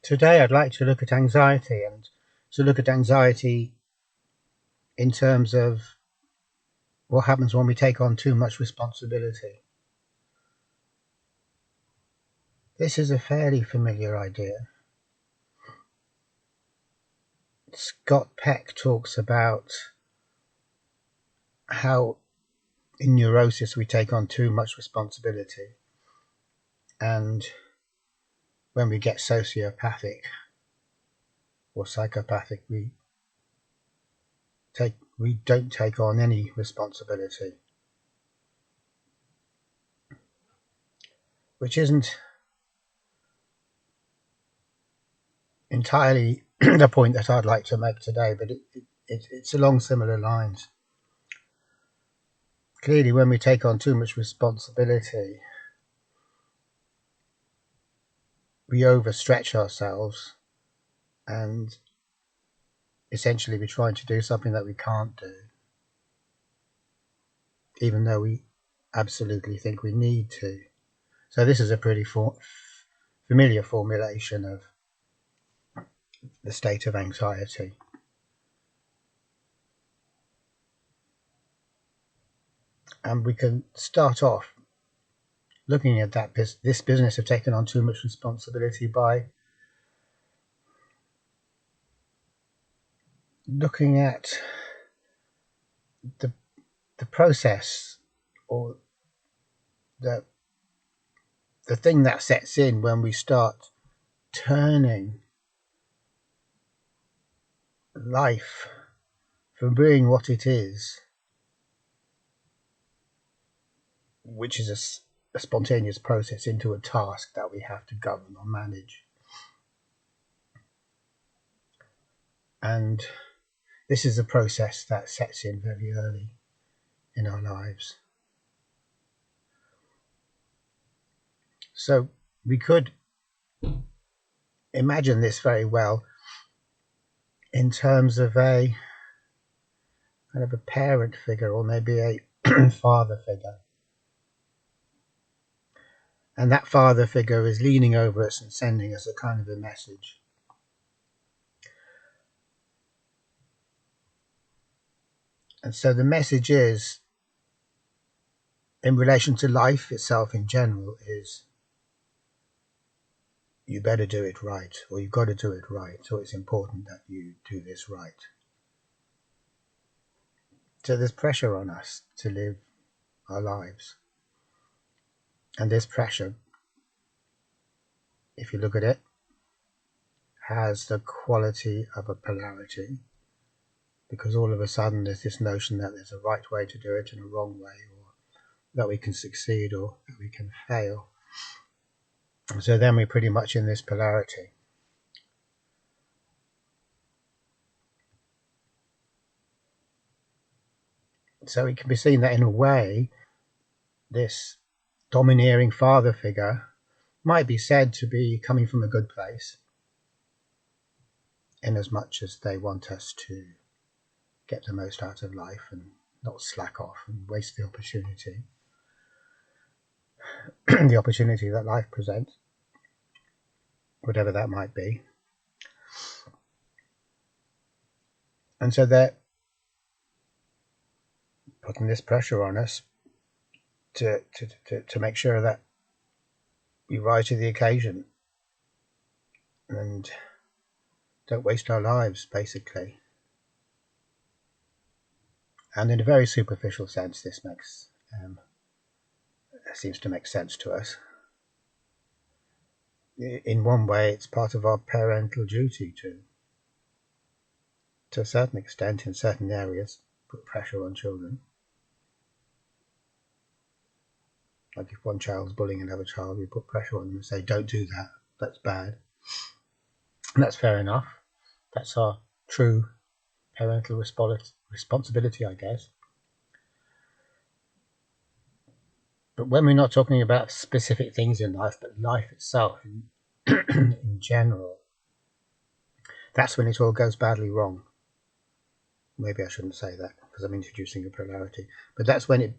Today I'd like to look at anxiety and to look at anxiety in terms of what happens when we take on too much responsibility. This is a fairly familiar idea. Scott Peck talks about how in neurosis we take on too much responsibility, and when we get sociopathic or psychopathic we don't take on any responsibility, which isn't entirely the point that I'd like to make today, but it's along similar lines. Clearly, when we take on too much responsibility, we overstretch ourselves and essentially we're trying to do something that we can't do, even though we absolutely think we need to. So this is a pretty familiar formulation of the state of anxiety. And we can start off looking at this business of taking on too much responsibility by looking at the process, or the thing that sets in when we start turning life from being what it is, which is a spontaneous process, into a task that we have to govern or manage. And this is a process that sets in very early in our lives. So we could imagine this very well in terms of a kind of a parent figure, or maybe a father figure. And that father figure is leaning over us and sending us a kind of a message. And so the message is, in relation to life itself in general, is you better do it right, or you've got to do it right, or it's important that you do this right. So there's pressure on us to live our lives. And this pressure, if you look at it, has the quality of a polarity, because all of a sudden there's this notion that there's a right way to do it and a wrong way, or that we can succeed or that we can fail. So then we're pretty much in this polarity. So it can be seen that in a way, this domineering father figure might be said to be coming from a good place, in as much as they want us to get the most out of life and not slack off and waste the opportunity the opportunity that life presents, whatever that might be. And so they're putting this pressure on us to make sure that we rise to the occasion and don't waste our lives, basically. And in a very superficial sense, this seems to make sense to us. In one way, it's part of our parental duty to a certain extent, in certain areas, put pressure on children. Like if one child's bullying another child, we put pressure on them and say, don't do that, that's bad. And that's fair enough. That's our true parental responsibility, I guess. But when we're not talking about specific things in life, but life itself in general, that's when it all goes badly wrong. Maybe I shouldn't say that because I'm introducing a polarity, but that's when it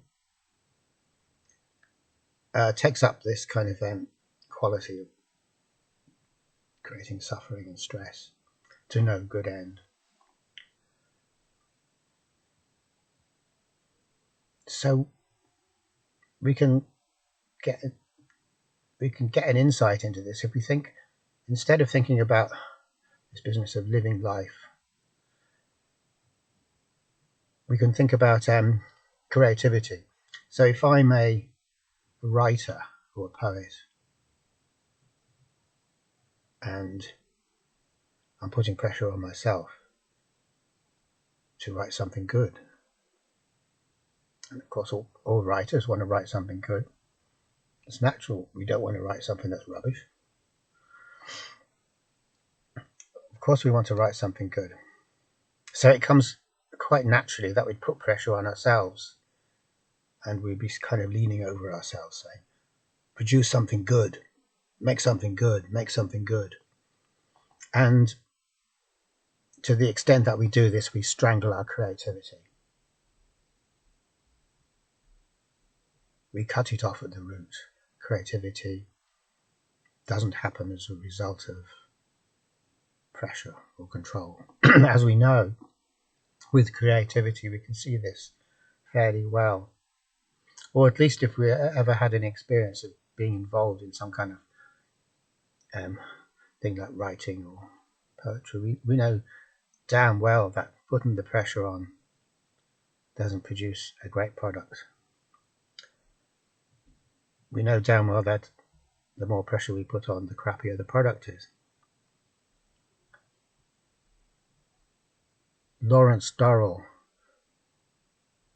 takes up this kind of quality creating suffering and stress to no good end. So we can get an insight into this if we think, instead of thinking about this business of living life, we can think about creativity. So if I'm a writer or a poet and I'm putting pressure on myself to write something good, and of course all writers want to write something good. It's natural. We don't want to write something that's rubbish. Of course we want to write something good. So it comes quite naturally that we'd put pressure on ourselves and we'd be kind of leaning over ourselves saying, produce something good, make something good, make something good. And to the extent that we do this, we strangle our creativity. We cut it off at the root. Creativity doesn't happen as a result of pressure or control. As we know, with creativity, we can see this fairly well. Or at least if we ever had an experience of being involved in some kind of thing like writing or poetry, we know damn well that putting the pressure on doesn't produce a great product. We know damn well that the more pressure we put on, the crappier the product is. Lawrence Durrell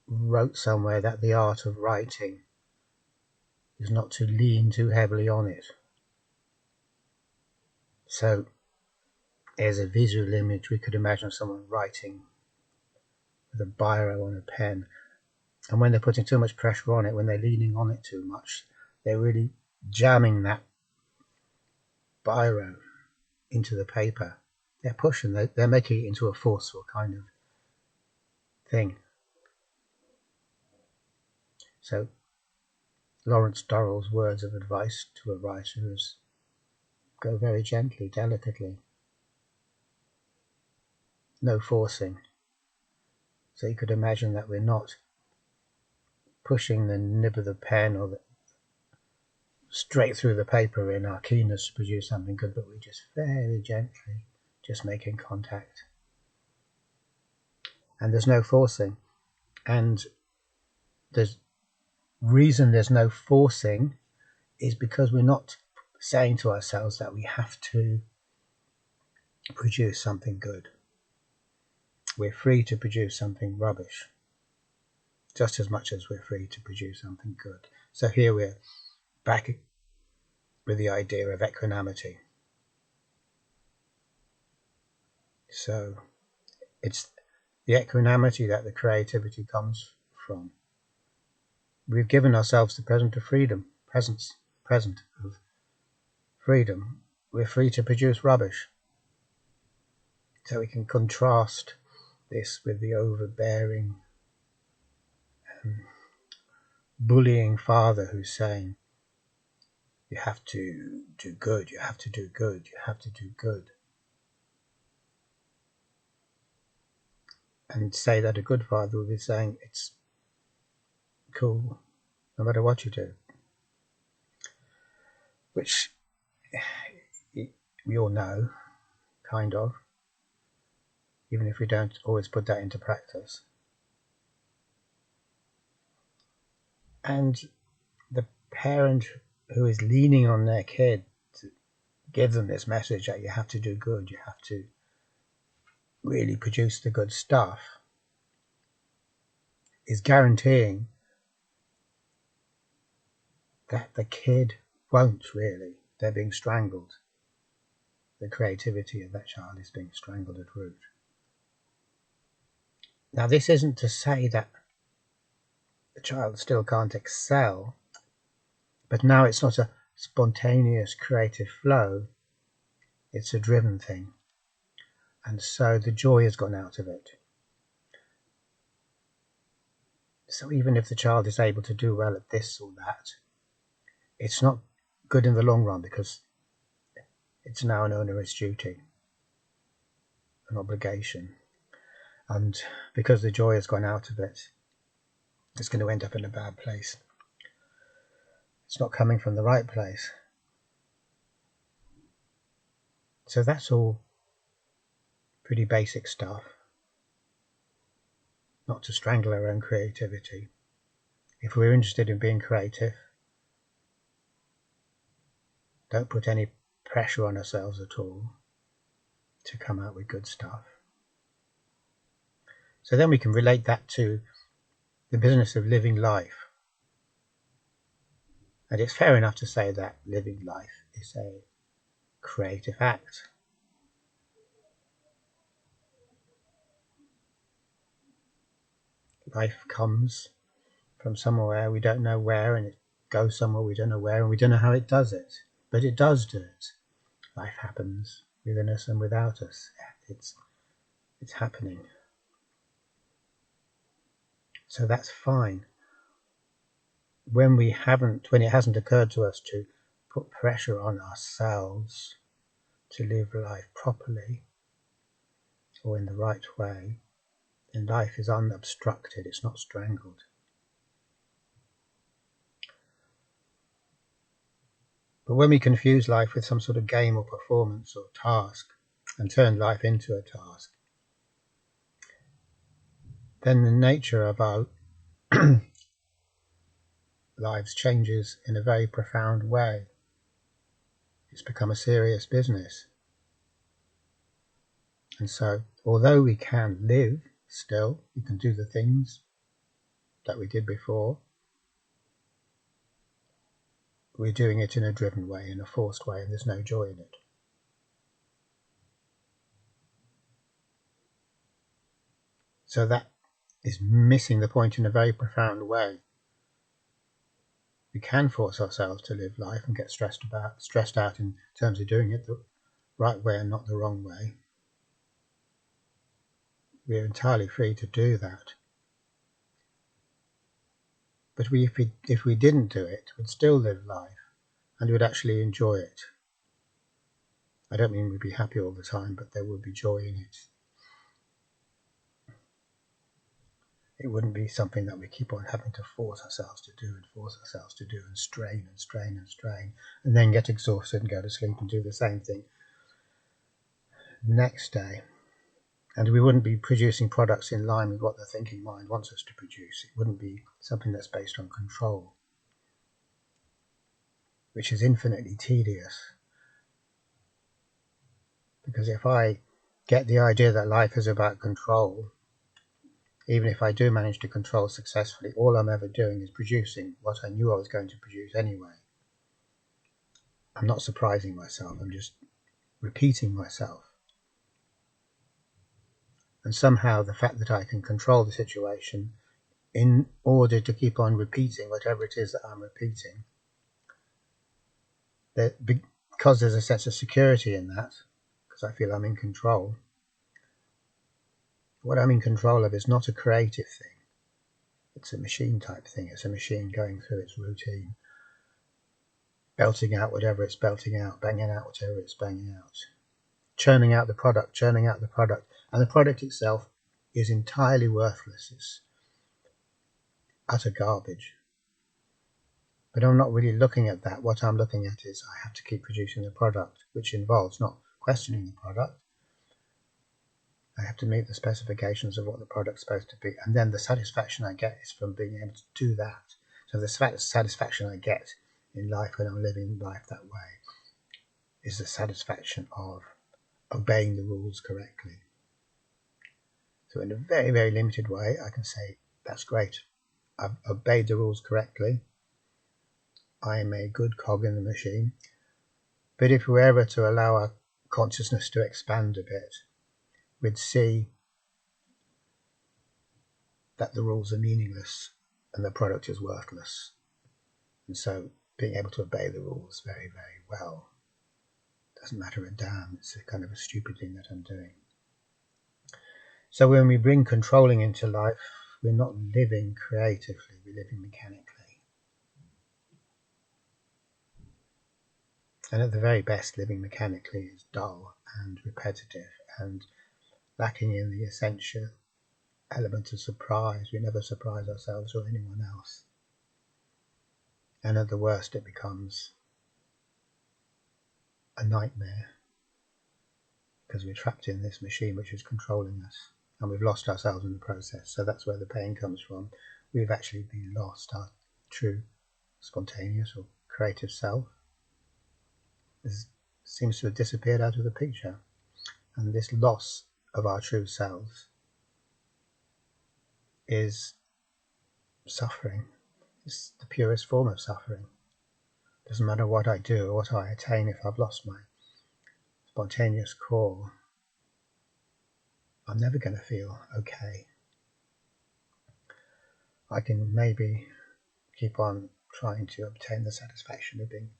wrote somewhere that the art of writing is not to lean too heavily on it. So as a visual image, we could imagine someone writing with a biro and a pen, and when they're putting too much pressure on it, when they're leaning on it too much, they're really jamming that biro into the paper. They're pushing, they're making it into a forceful kind of thing. So Lawrence Durrell's words of advice to a writer is go very gently, delicately. No forcing. So you could imagine that we're not pushing the nib of the pen or straight through the paper in our keenness to produce something good, but we're just very gently just making contact. And there's no forcing. And the reason there's no forcing is because we're not saying to ourselves that we have to produce something good. We're free to produce something rubbish, just as much as we're free to produce something good. So here we're back with the idea of equanimity. So it's the equanimity that the creativity comes from. We've given ourselves the present of freedom, present of freedom. We're free to produce rubbish. So we can contrast this with the overbearing, bullying father who's saying, you have to do good, you have to do good, you have to do good. And say that a good father would be saying, it's cool, no matter what you do. Which we all know, kind of, even if we don't always put that into practice. And the parent who is leaning on their kid to give them this message that you have to do good, you have to really produce the good stuff, is guaranteeing that the kid won't really. They're being strangled. The creativity of that child is being strangled at root. Now, this isn't to say that the child still can't excel, but now it's not a spontaneous creative flow, it's a driven thing. And so the joy has gone out of it. So even if the child is able to do well at this or that, it's not good in the long run because it's now an onerous duty, an obligation. And because the joy has gone out of it, it's going to end up in a bad place. It's not coming from the right place. So that's all pretty basic stuff. Not to strangle our own creativity. If we're interested in being creative, don't put any pressure on ourselves at all to come out with good stuff. So then we can relate that to the business of living life. And it's fair enough to say that living life is a creative act. Life comes from somewhere we don't know where, and it goes somewhere we don't know where, and we don't know how it does it. But it does do it. Life happens within us and without us. It's happening. So that's fine. When it hasn't occurred to us to put pressure on ourselves to live life properly or in the right way, then life is unobstructed, it's not strangled. But when we confuse life with some sort of game or performance or task and turn life into a task, then the nature of our lives changes in a very profound way. It's become a serious business. And so, although we can live still, we can do the things that we did before, we're doing it in a driven way, in a forced way, and there's no joy in it. So that is missing the point in a very profound way. We can force ourselves to live life and get stressed out in terms of doing it the right way and not the wrong way. We're entirely free to do that. But if we didn't do it, we'd still live life and we'd actually enjoy it. I don't mean we'd be happy all the time, but there would be joy in it. It wouldn't be something that we keep on having to force ourselves to do and strain and strain and strain, and then get exhausted and go to sleep and do the same thing next day. And we wouldn't be producing products in line with what the thinking mind wants us to produce. It wouldn't be something that's based on control, which is infinitely tedious. Because if I get the idea that life is about control, even if I do manage to control successfully, all I'm ever doing is producing what I knew I was going to produce anyway. I'm not surprising myself, I'm just repeating myself. And somehow the fact that I can control the situation in order to keep on repeating whatever it is that I'm repeating, because there's a sense of security in that, because I feel I'm in control, what I'm in control of is not a creative thing. It's a machine type thing. It's a machine going through its routine, belting out whatever it's belting out, banging out whatever it's banging out, churning out the product, and the product itself is entirely worthless. It's utter garbage. But I'm not really looking at that. What I'm looking at is I have to keep producing the product, which involves not questioning the product. I have to meet the specifications of what the product's supposed to be, and then the satisfaction I get is from being able to do that. So the satisfaction I get in life when I'm living life that way is the satisfaction of obeying the rules correctly. So in a very, very limited way, I can say, that's great. I've obeyed the rules correctly. I am a good cog in the machine. But if we were ever to allow our consciousness to expand a bit, we'd see that the rules are meaningless and the product is worthless. And so being able to obey the rules very, very well doesn't matter a damn. It's a kind of a stupid thing that I'm doing. So when we bring controlling into life, we're not living creatively, we're living mechanically. And at the very best, living mechanically is dull and repetitive and lacking in the essential element of surprise. We never surprise ourselves or anyone else. And at the worst, it becomes a nightmare because we're trapped in this machine which is controlling us, and we've lost ourselves in the process. So that's where the pain comes from. We've actually been lost. Our true spontaneous or creative self seems to have disappeared out of the picture. And this loss of our true selves is suffering. It's the purest form of suffering. It doesn't matter what I do or what I attain, if I've lost my spontaneous core, I'm never going to feel okay. I can maybe keep on trying to obtain the satisfaction of being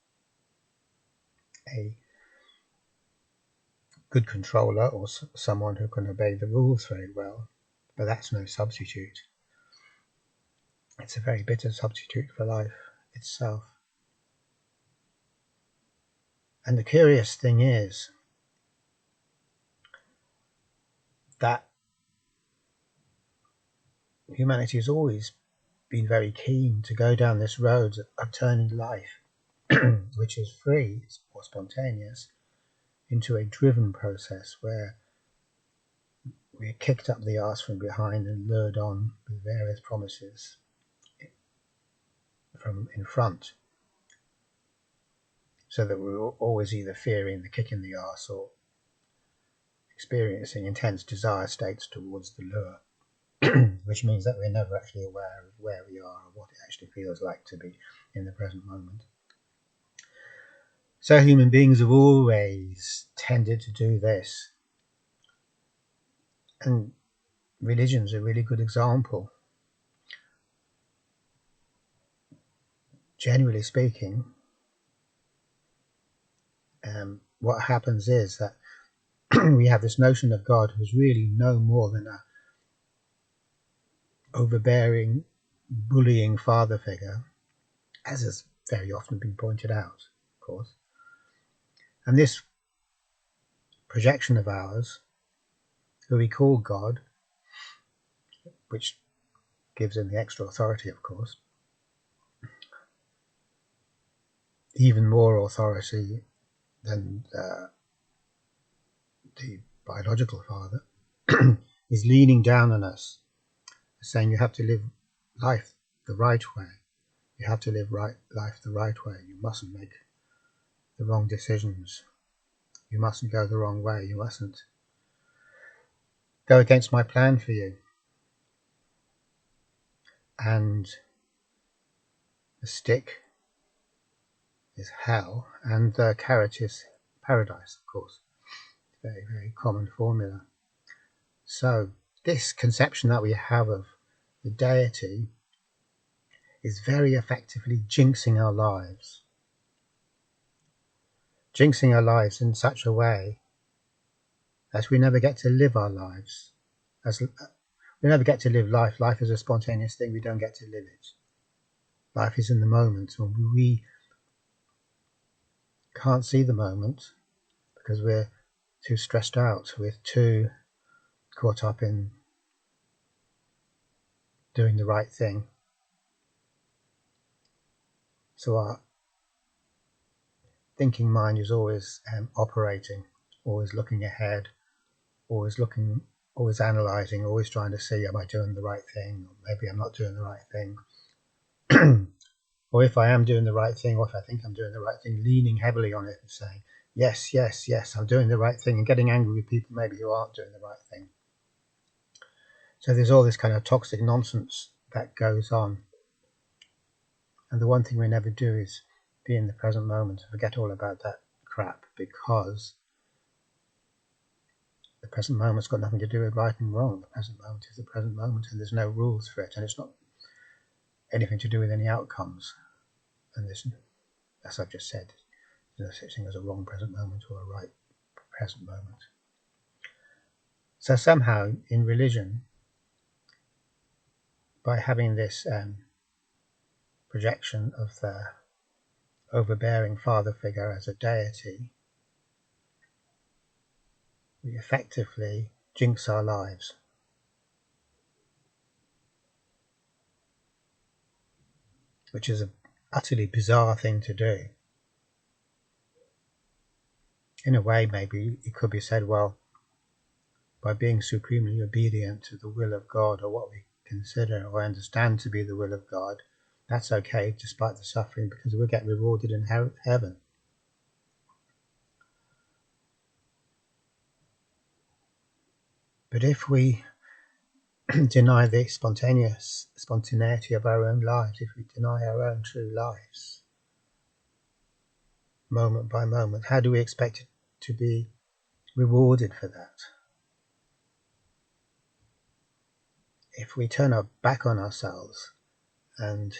a good controller or someone who can obey the rules very well, but that's no substitute. It's a very bitter substitute for life itself. And the curious thing is that humanity has always been very keen to go down this road of turning life, which is free or spontaneous, into a driven process where we're kicked up the arse from behind and lured on with various promises from in front, so that we're always either fearing the kick in the arse or experiencing intense desire states towards the lure, which means that we're never actually aware of where we are or what it actually feels like to be in the present moment. So human beings have always tended to do this, and religion's a really good example. Generally speaking, what happens is that we have this notion of God who's really no more than a overbearing, bullying father figure, as has very often been pointed out, of course. And this projection of ours, who we call God, which gives him the extra authority, of course, even more authority than the biological father, is leaning down on us, saying you have to live life the right way. You have to live life the right way. You mustn't make the wrong decisions. You mustn't go the wrong way. You mustn't go against my plan for you. And the stick is hell, and the carrot is paradise, of course. Very, very common formula. So this conception that we have of the deity is very effectively jinxing our lives. Jinxing our lives in such a way that we never get to live our lives. We never get to live life. Life is a spontaneous thing. We don't get to live it. Life is in the moment, and we can't see the moment because we're too stressed out. We're too caught up in doing the right thing. So our thinking mind is always operating, always looking ahead, always analysing, always trying to see, am I doing the right thing? Or maybe I'm not doing the right thing. Or if I am doing the right thing, or if I think I'm doing the right thing, leaning heavily on it and saying, yes, yes, yes, I'm doing the right thing, and getting angry with people maybe who aren't doing the right thing. So there's all this kind of toxic nonsense that goes on. And the one thing we never do is be in the present moment and forget all about that crap, because the present moment's got nothing to do with right and wrong. The present moment is the present moment, and there's no rules for it, and it's not anything to do with any outcomes. And this, as I've just said, there's no such thing as a wrong present moment or a right present moment. So somehow in religion, by having this projection of the overbearing father figure as a deity, we effectively jinx our lives. Which is an utterly bizarre thing to do. In a way, maybe it could be said, well, by being supremely obedient to the will of God, or what we consider or understand to be the will of God, that's okay despite the suffering, because we'll get rewarded in heaven. But if we deny the spontaneity of our own lives, if we deny our own true lives, moment by moment, how do we expect to be rewarded for that? If we turn our back on ourselves and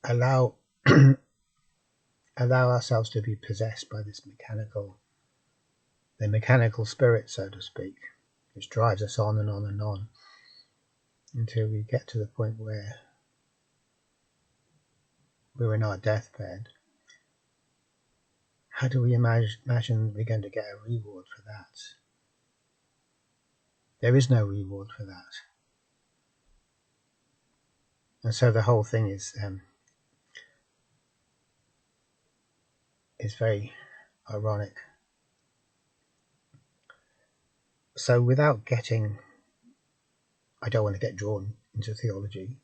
allow ourselves to be possessed by this mechanical spirit, so to speak, which drives us on and on and on until we get to the point where we're in our deathbed. How do we imagine we're going to get a reward for that? There is no reward for that. And so the whole thing is very ironic. So without getting, I don't want to get drawn into theology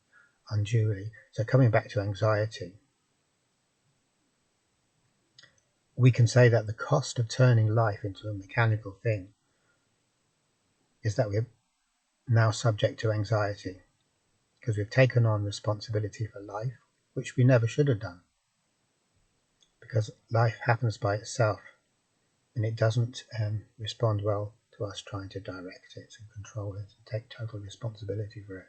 unduly. So coming back to anxiety, we can say that the cost of turning life into a mechanical thing is that we're now subject to anxiety, because we've taken on responsibility for life, which we never should have done, because life happens by itself and it doesn't respond well to us trying to direct it and control it and take total responsibility for it.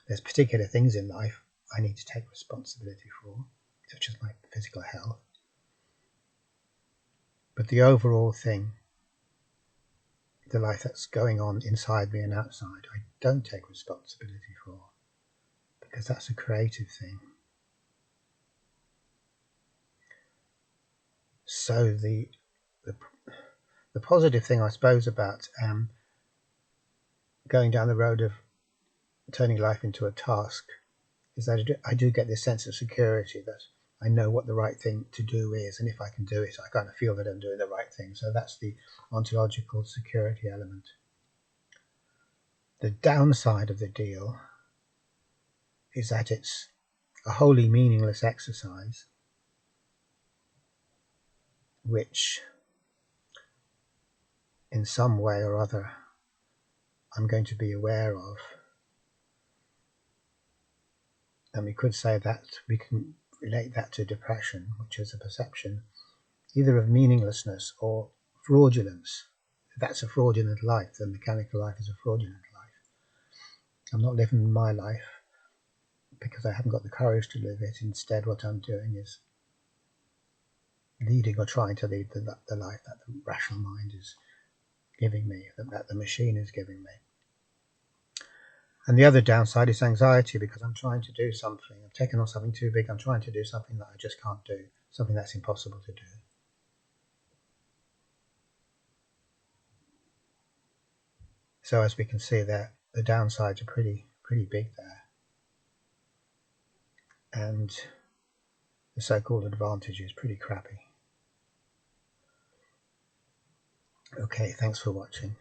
There's particular things in life I need to take responsibility for, such as my physical health, but the overall thing, the life that's going on inside me and outside, I don't take responsibility for, because that's a creative thing. So the positive thing, I suppose, about going down the road of turning life into a task is that I do get this sense of security, that I know what the right thing to do is, and if I can do it, I kind of feel that I'm doing the right thing. So that's the ontological security element. The downside of the deal is that it's a wholly meaningless exercise, which in some way or other I'm going to be aware of. And we could say that we can relate that to depression, which is a perception either of meaninglessness or fraudulence. That's a fraudulent life. The mechanical life is a fraudulent life. I'm not living my life because I haven't got the courage to live it. Instead, what I'm doing is leading or trying to lead the life that the rational mind is giving me, that the machine is giving me. And the other downside is anxiety, because I'm trying to do something. I've taken on something too big. I'm trying to do something that I just can't do, something that's impossible to do. So as we can see there, the downsides are pretty big there. And the so-called advantage is pretty crappy. Okay, thanks for watching.